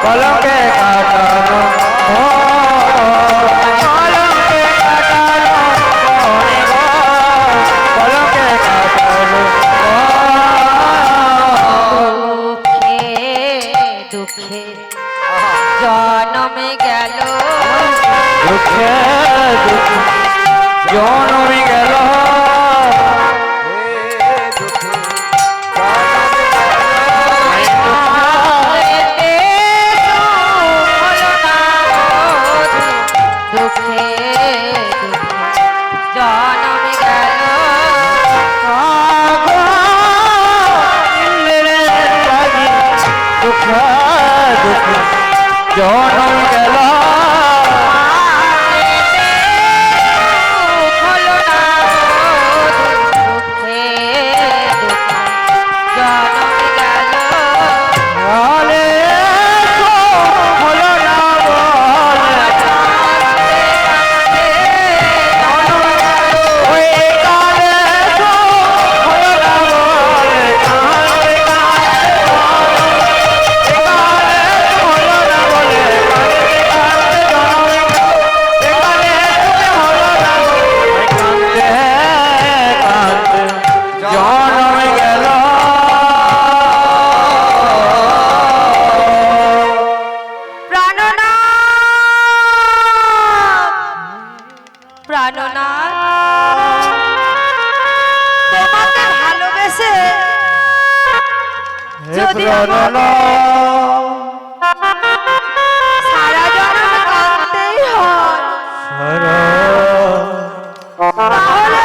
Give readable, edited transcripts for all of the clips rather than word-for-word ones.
কলকে কাটানো কলকে কাটানো কলকে কাটানো দুঃখে জনমে গেল দুঃখে দুঃখে জনমে গেল জনম গেল সারা জনম কাঁদতেই হয় তাহলে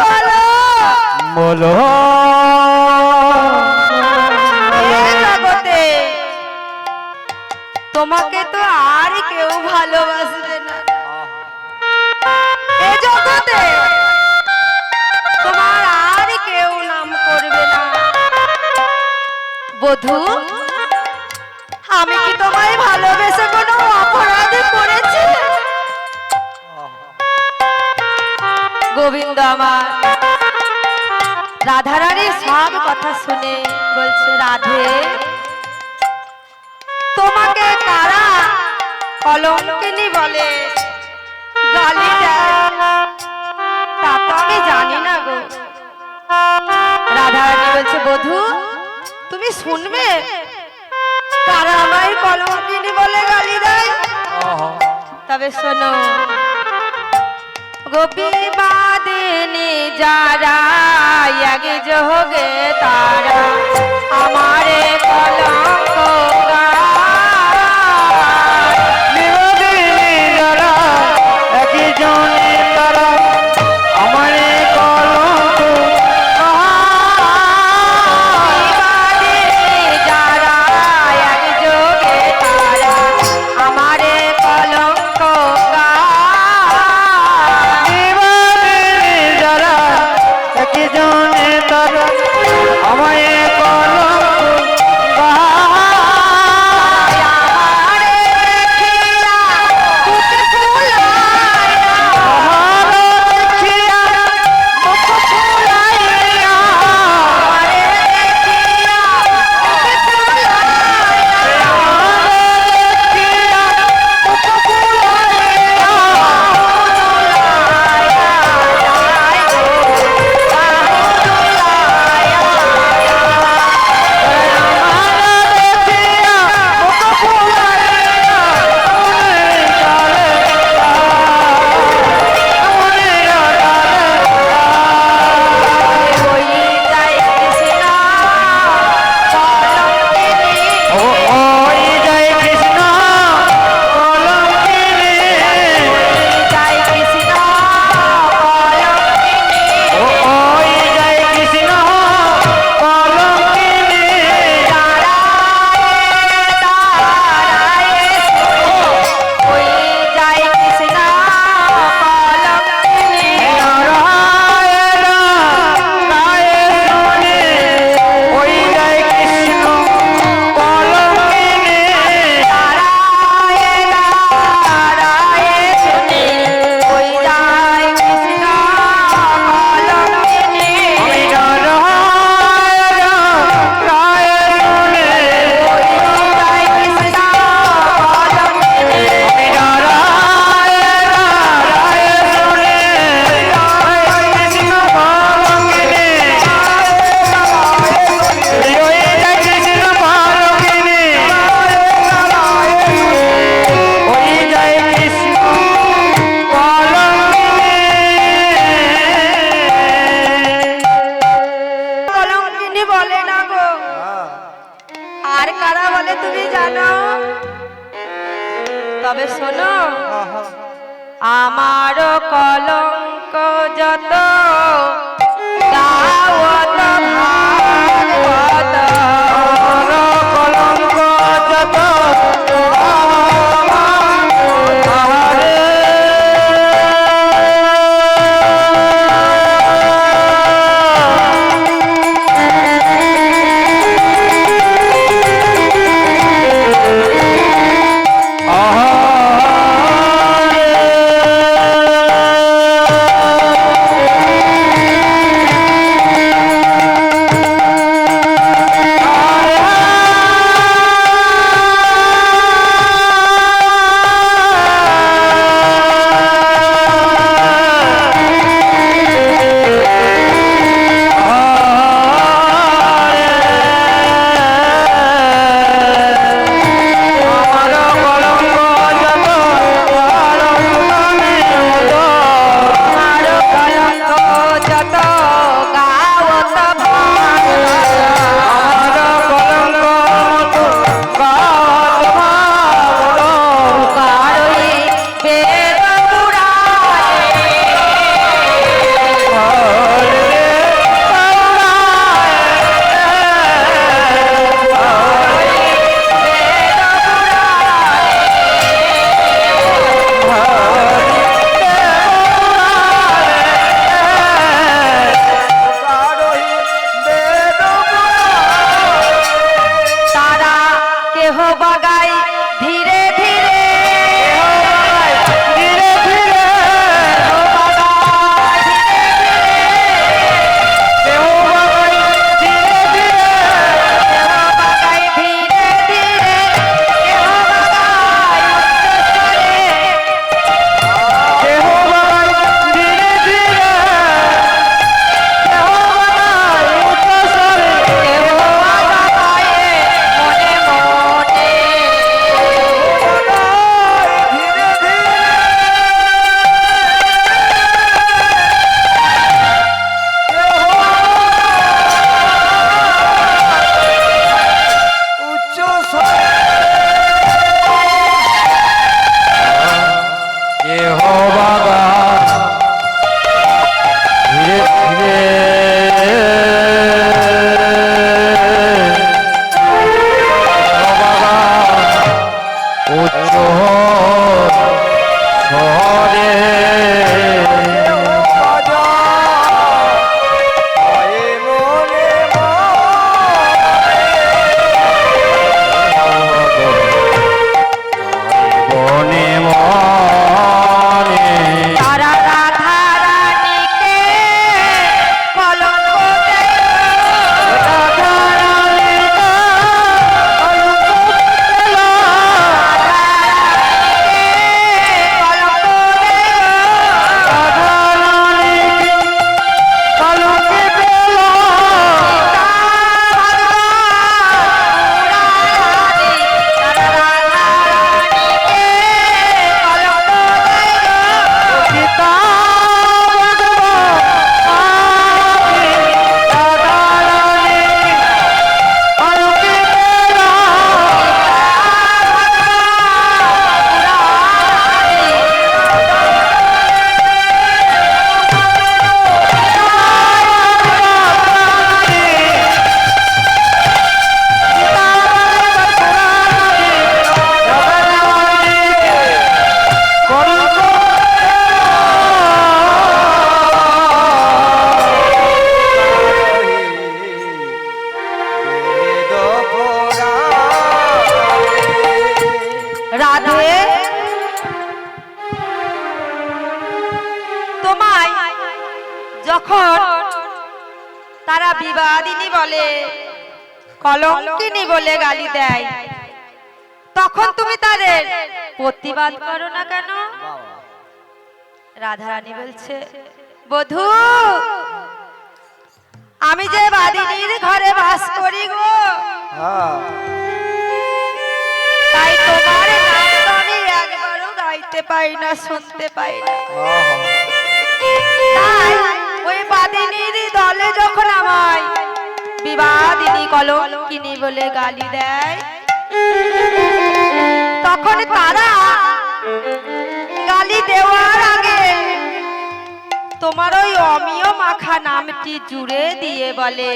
বলো বলো জগতে তোমাকে তো আর কেউ ভালোবাসবে না এ জগতে তোমার আর কেউ নাম করবে না বধূ আমি কি তোমায় ভালোবেসে কোনো অপরাধ করেছি গোবিন্দ আমার রাধারানীর সব কথা শুনে বলছে রাধে তোমাকে কারা কলঙ্কিনী বলে গালি দেয় তা তো আমি জানি না গো রাধারানী বলছে বধূ তুমি শুনবে কারা আমায় কলঙ্কিনী বলে গালি দেয় তবে শোনো গোপী বাদিনী যারা আগে যোগে তারা আমারে কলঙ্ক যারা একই জনে তারা আমারে কলঙ্ক যারা আগে যোগে তারা আমারে কলঙ্ক যারা একই জনে তারা আমারে কলঙ্ক বলে তুমি জানো? তবে শোনো, আমারও কলঙ্ক যত গাওত ভাগবত, কলঙ্ক যত যখন তারা বিবাদিনী বলে, কলঙ্কিনী বলে গালি দেয়, তখন তুমি তাদের প্রতিবাদ করো না কেন? রাধারানী বলছে, বধূ আমি যে বাদিনীর ঘরে বাস করি গো, তাই তোমার নাম তো আমি একবারও গাইতে পাই না, শুনতে পাই না। তাই ওই বাদিনীর দলে যখন আমায় বিবাদিনী কলঙ্কিনী বলে গালি দেয়, তখন তারা গালি দেওয়ার আগে তোমার ওই অমিয় মাখা নামটি জুড়ে দিয়ে বলে,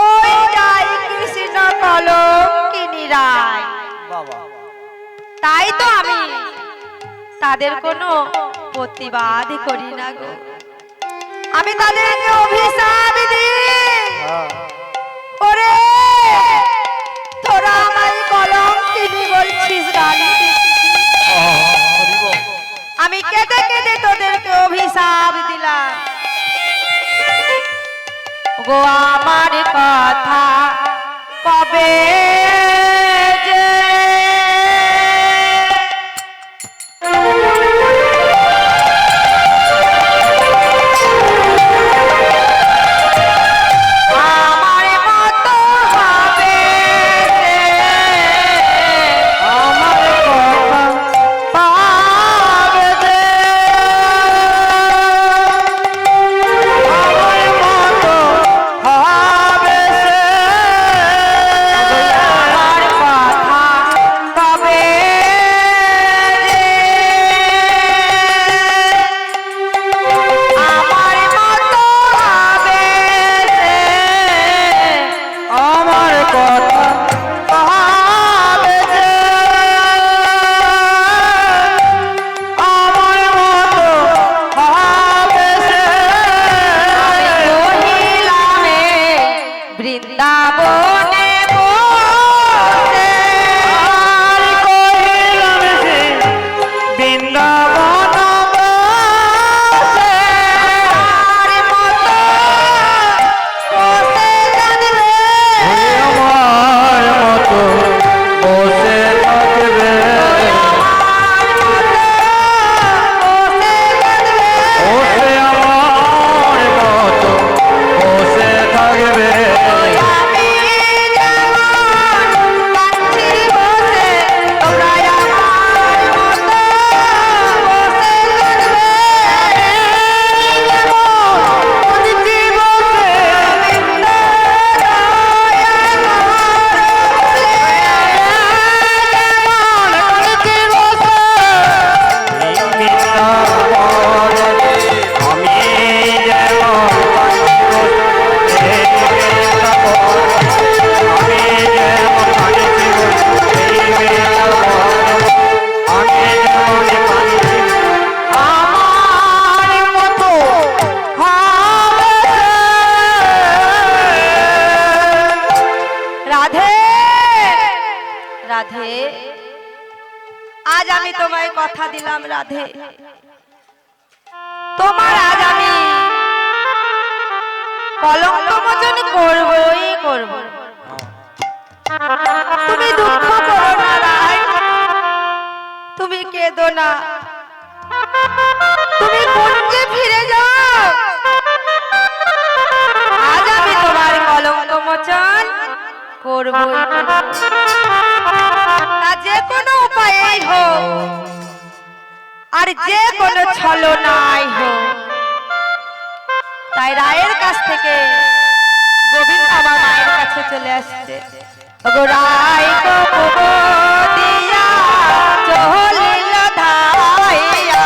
ওই যাই কৃষ্ণ কলঙ্কিনী রায়। তাই তো আমি তাদের কোনো প্রতিবাদ করি না গো, আমি তাদেরকে অভিশাপ দিই। ওরে তোরা আমায় কলঙ্কিনী বলছিস, গালি দিচ্ছিস, আমি কেঁদে কেঁদে তোদেরকে অভিশাপ দিলাম গো। আমার কথা কবে যে রাধে, আজ আমি তোমায় কথা দিলাম রাধে, তোমার আজ আমি কলঙ্ক মোচন করবই করব। তুমি দুঃখ করো না রায়, তুমি কেঁদো না, তুমি কুঞ্জে ফিরে যাও। আজ আমি তোমার কলঙ্ক মোচন করবই করব, তা যে কোনো উপায়েই হোক আর যে কোনো ছলনাই হোক। তাই রায়ের কাছ থেকে গোবিন্দ আমার মায়ের কাছে চলে আসছে, ওগো রায় গো দিয়া চলিল ধাইয়া,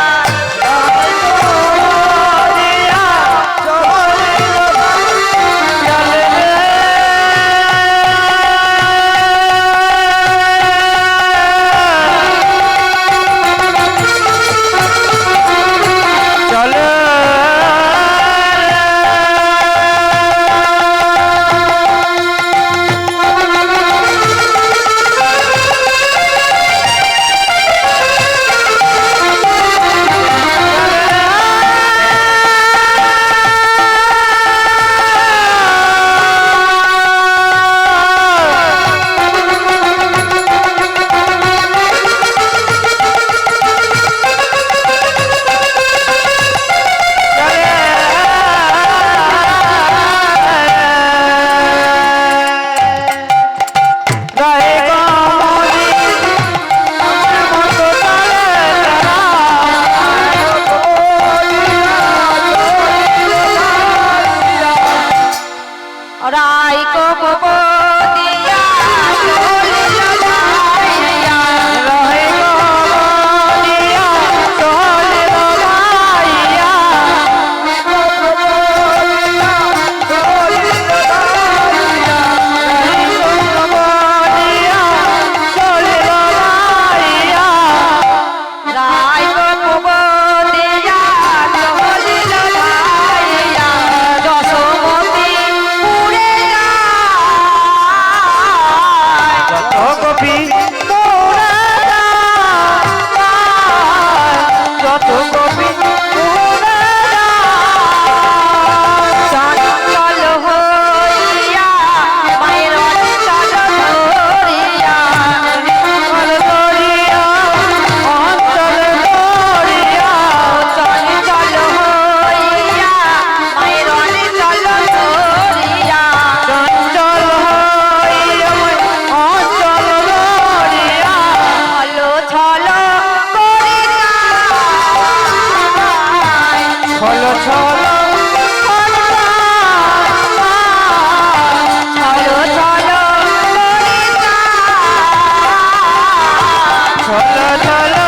চলো চলো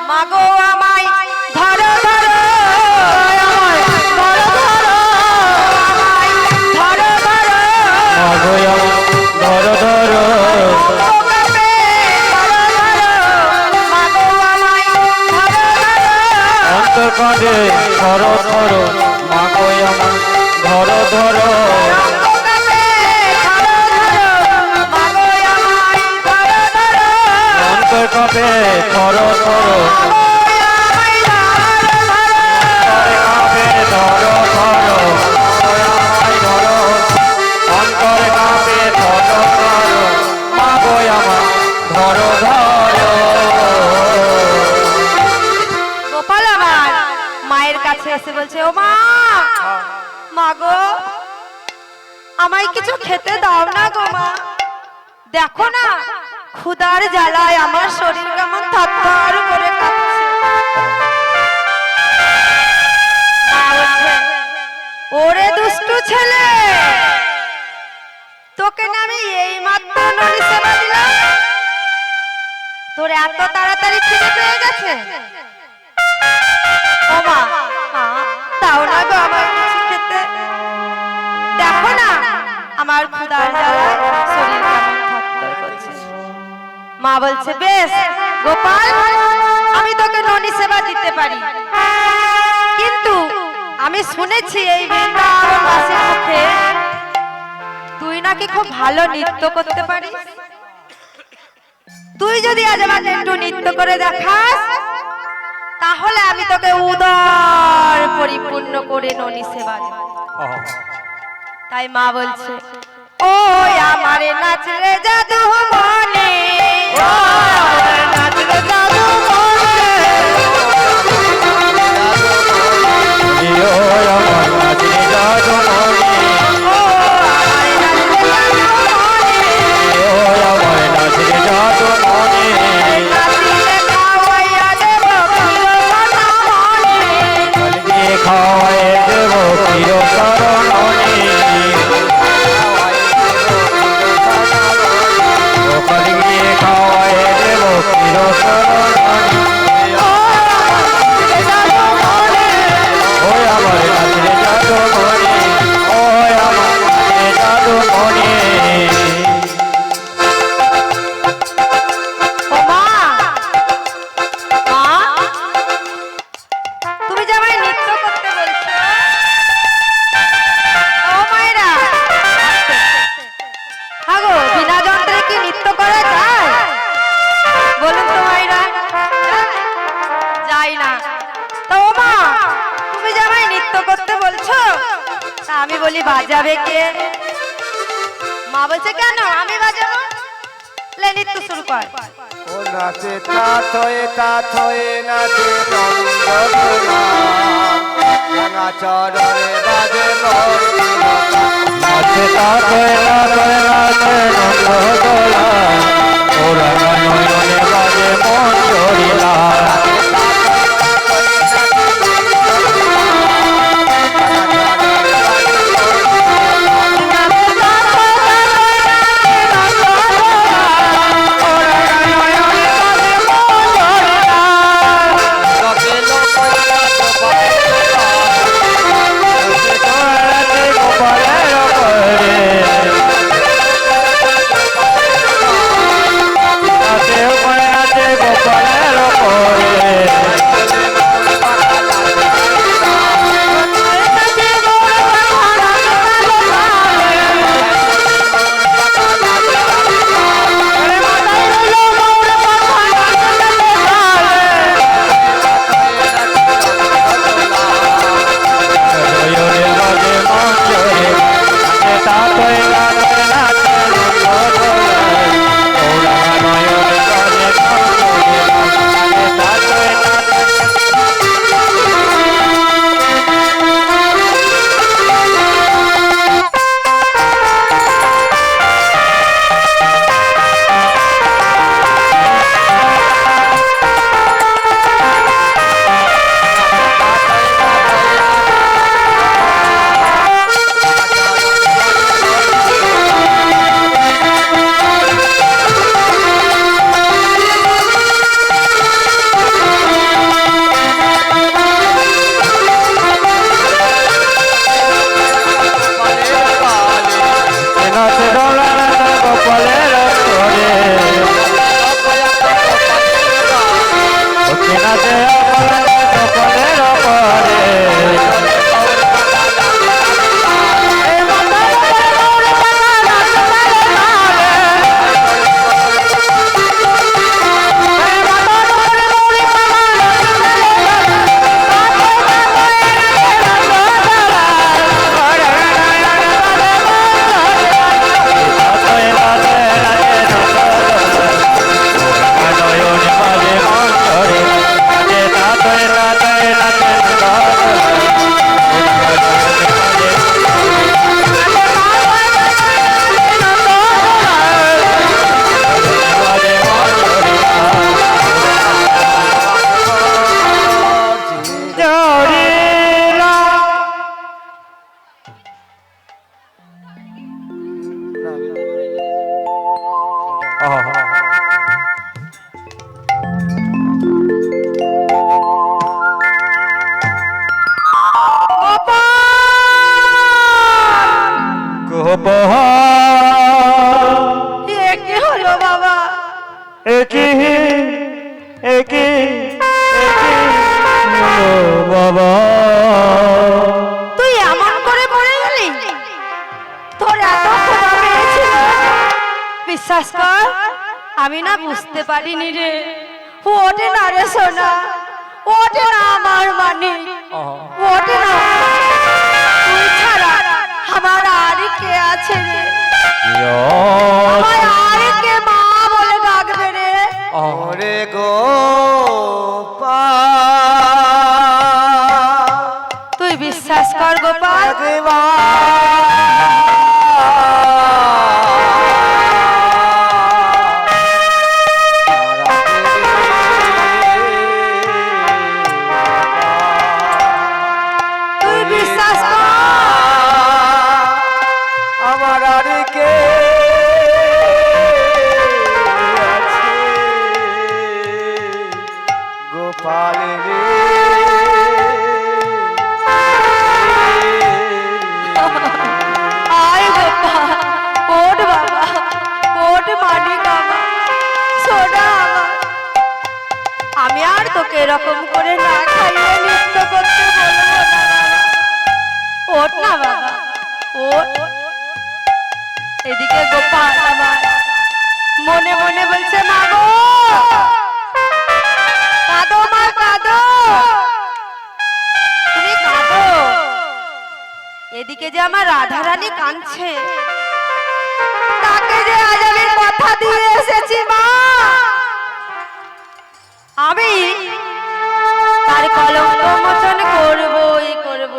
মাগো আমায় ধরো ধরো আমায় ধরো ধরো আমায় ধরো ধরো মাগো আমার ধরো ধরো অঙ্গকাপে ধরো ধরো মাগো আমায় ধরো ধরো অন্তর্কাঁধে ধরো ধরো মাগো আমার ধরো ধরো অঙ্গকাপে ধরো ধরো মাগো আমায় ধরো ধরো অন্তর্কাঁধে ধরো ধরো আমায় ধরো ধরো অন্তরে কাঁপে ধরো ধরো মাগো আমার ধরো ধরো গোপাল আমার মায়ের কাছে এসে বলছে ও মা মাগো আমায় কিছু খেতে দাও না গো মা দেখো না ক্ষুধার জ্বালায় আমার শরীর কেমন থরথর করে কাঁপছে মা বলছে, ওরে দুষ্টু ছেলে তোকে না আমি এই মাত্র ননি সেবা দিলাম তোর এত তাড়াতাড়ি খিদে পেয়ে গেছে ও মা দাও না গো আমার কিছু খেতে দেখো না আমার ক্ষুধার জ্বালায় শরীর কেমন থরথর করছে মা বলছে বেশ গোপাল আমি তোকে ননি সেবা দিতে পারি কিন্তু আমি শুনেছি এই বৃন্দাবন বাসীর মুখে তুই নাকি খুব ভালো নৃত্য করতে পারিস তুই যদি আজ আমাকে একটু নৃত্য করে দেখাস তাহলে আমি তোকে উদার পরিপূর্ণ করে ননি সেবা দেব তাই মা বলছে ও আমারে নাচরে জাদু মনে নাচরে জাদু মনে জিও আমার নাচরে জাদু মনে জিও আমার নাচরে জাদু মনে কলগি খাওয়ায় দেব চির শরণে কলগি খাওয়ায় দেব চির শরণে ওই আমার নাচরে জাদু মনে ওই আমার নাচরে জাদু মনে ও মা মা তুমি যে আমায় নৃত্য করতে বলছো ও মায়েরা হ্যাঁ গো বিনা যন্ত্রে কি নৃত্য করা যায় বলুন তো মায়েরা যাই না তো ও মা তুমি যে আমায় নৃত্য করতে বলছো তা আমি বলি বাজাবে কে মা বলছে কেন আমি বাজাবো লে নৃত্য শুরু কর ও নাচে তা থয়ে নাচে নন্দগোলা রাঙা চরণে বাজে মন্দিরতা নাচে নাচে নাচে নন্দগোলা ওরা নয়নে বাজে মন চড়িলা গোপালের এ কি হলো বাবা? বাবা তুই এমন করে মরে গেলি? তোর এত ক্ষমা পেয়েছিল? বিশ্বাস কর, আমি না বুঝতে পারিনি রে। ওঠে না রে সোনা, ওঠে না আমার মানে, ওঠে না। তুই ছাড়া আমার আর কে আছে রে? আমার আর কে মা বলে ডাকবে রে? ওরে গো তুই বিশ্বাস কর গোপাল, তুই বিশ্বাস কর। আমার আর কে আছে গোপাল রে আয় গোপাল, ওঠ বাবা, ওঠ মানিক আমার, সোনা আমার। আমি আর তোকে এরকম করে না খাইয়ে নৃত্য করতে বলবো না বাবা। ওঠ না বাবা, ওঠ। এদিকে গোপাল আমার মনে মনে বলছে, মা গো কাঁদো, মা কাঁদো, তুমি কাঁদো। এদিকে যে আমার রাধারানী কাঁদছে, তাকে যে আজ আমি কথা দিয়ে এসেছি মা, আমি তার কলঙ্ক মোচন করবই করব।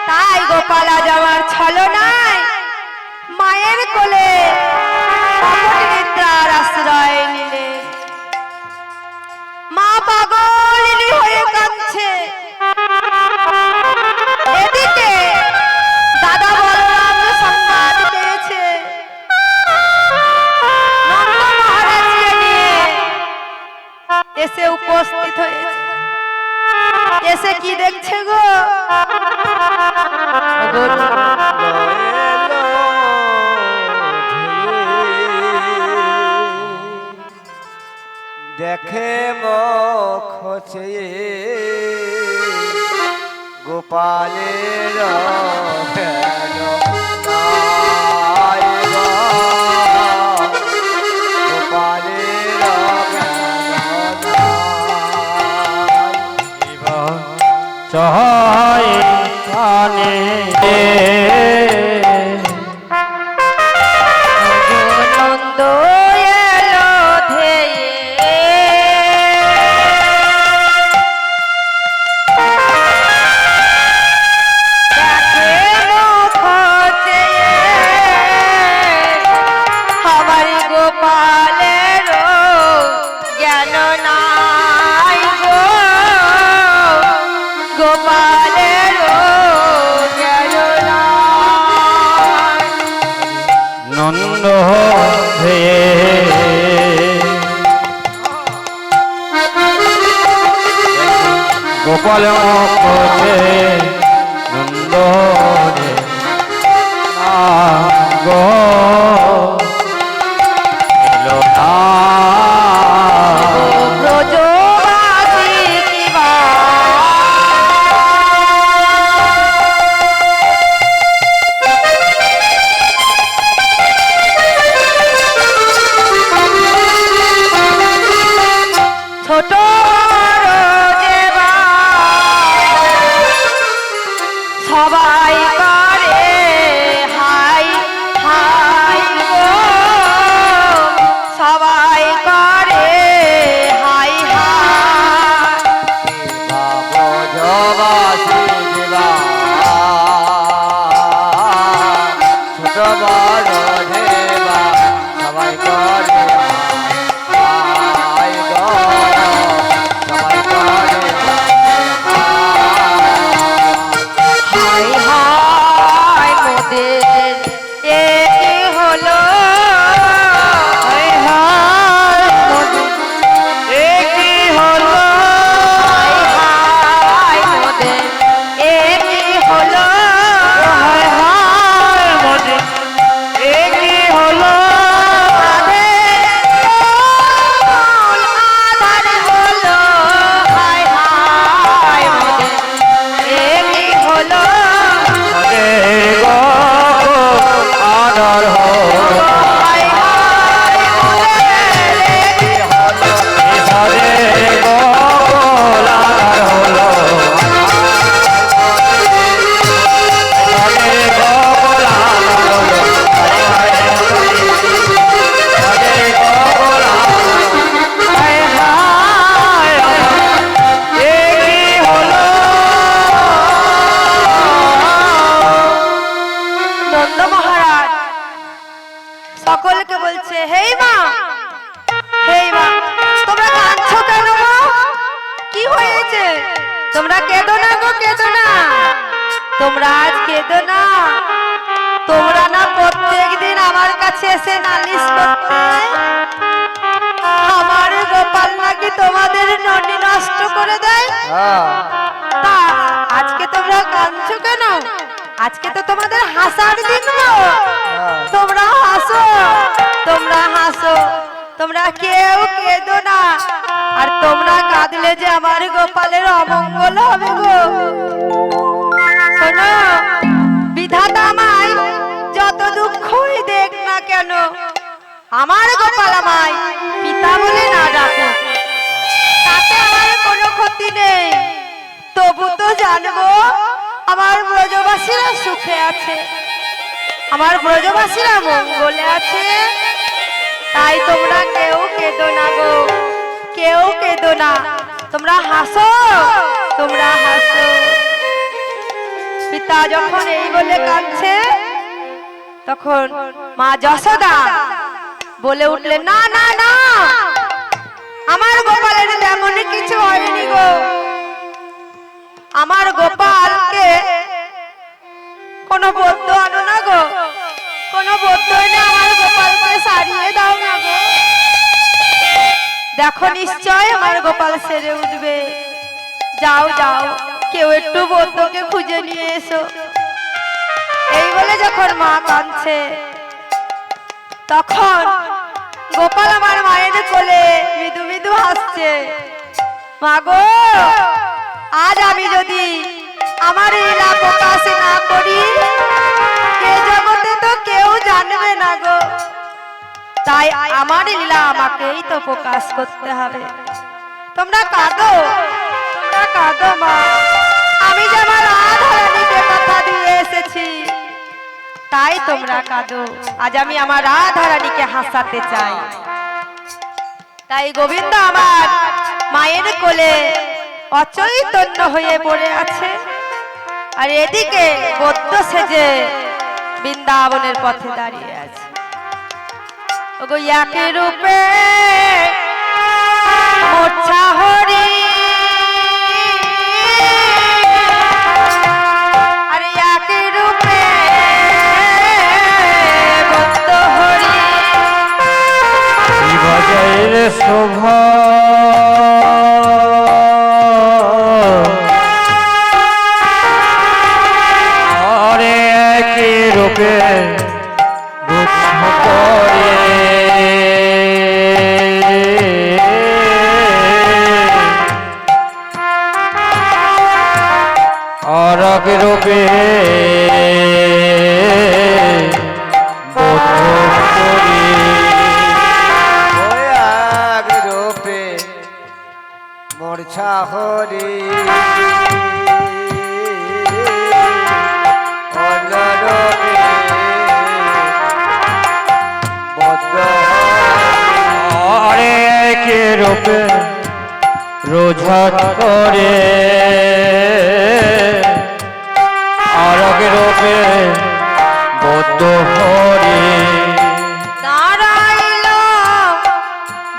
তাই গোপাল আজ আমার ছলনায় মায়ের কোলে কপট নিদ্রার আশ্রয় নিলে। মা পাগলিনী হয়ে কাঁদছে। এদিকে দাদা বলরাম সংবাদ পেয়েছে, নন্দ মহারাজকে নিয়ে এসে উপস্থিত হয়েছে। এসে কি দেখছে গো? দেখে মুখ গোপালের চাই কানে নন্দ এলো ধেয়ে, দেখে মুখ চেয়ে আমার গোপালেরও জ্ঞান নাই গো, গোপালেরও জ্ঞান নাই। নন্দ হে গোপাল মুখে নন্দ রে গো এলো না ব্রজবাসী কিবা ছোট সবাই করে হাই হাই গো, সবাই করে হাই হাই। ব্রজবাসী দিবা ছোট বড় দেবা সবাই করে হাই গো, সবাই করে হাই হাই মোদের এ কি হলো হায় হায় মোদের এ কি হলো হায় হায় মোদের এ কি হলো হায় হায় মোদের এ কি হলো আধার হলো হায় হায় মোদের এ কি হলো মোদের গো আদর হলো হায় হায় মোদের এ কি হলো মোদের গো আদর হলো মোদের গো আদর হলো হায় হায় মোদের গো হায় হায় এ কি হলো নন্দ মহারাজ সকলকে বলছে হেই মা তোমরা কাঁদছো কেন গো কি হয়েছে তোমরা কেঁদো না গো কেঁদো না তোমরা আজ কেঁদো না তোমরা না প্রত্যেকদিন আমার কাছে এসে নালিশ করতে আমার গোপাল নাকি তোমাদের ননি নষ্ট করে দেয় তা আজকে তোমরা কাঁদছো কেন আজকে তো তোমাদের হাসার দিন গো তোমরা হাসো তোমরা কেউ কেঁদো না আর তোমরা কাঁদলে যে আমার গোপালের অমঙ্গল হবে গো শোনো বিধাতা আমায় যত দুঃখই দেখ না কেন আমার গোপাল আমায় পিতা বলে না ডাকো তাতে আমার কোনো ক্ষতি নেই তবু তো জানবো আমার ব্রজবাসীরা সুখে আছে আমার ব্রজবাসীরা মঙ্গলে আছে তাই তোমরা কেউ কেঁদো না গো কেউ কেঁদো না তোমরা হাসো পিতা যখন এই বলে কাঁদছে তখন মা যশোদা বলে উঠলেন না না না আমার গোপালের তেমন কিছু হয়নি গো আমার গোপালকে কোনো বদ্ধ আনো না গো কোনো বদ্ধ এনে আমার গোপালকে সারিয়ে দাও না গো দেখো নিশ্চয় আমার গোপাল সেরে উঠবে যাও যাও কেউ একটু বদ্ধকে খুঁজে নিয়ে এসো এই বলে যখন মা কাঁদছে তখন গোপাল আমার মায়ের কোলে মৃদু মৃদু হাসছে মা গো আজ আমি যদি আমার লীলা প্রকাশ না করি এ জগতে তো কেউ জানবে না গো তাই আমার লীলা আমাকেই তো প্রকাশ করতে হবে তোমরা কাঁদো মা আমি যে আমার রাধারানীকে কথা দিয়ে এসেছি তাই তোমরা কাঁদো আজ আমি আমার রাধারানীকে হাসাতে চাই তাই গোবিন্দ আমার মায়ের কোলে অচৈতন্য হয়ে পড়ে আছে আর এদিকে বদ্ধ সেজে বৃন্দাবনের পথে দাঁড়িয়ে আছে ওগো একে রূপে মোছা হরি আর একে রূপে বদ্ধ হরি বজের শোভা আরে কি রূপে দুঃখ করে আর কি রূপে বোধ করি রূপে মূর্ছা হরি আরে কে রূপে রোজত করে আর কে রূপে বদ্ধ হরি দাঁড়াইল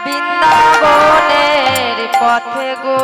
বৃন্দাবনের পথে গো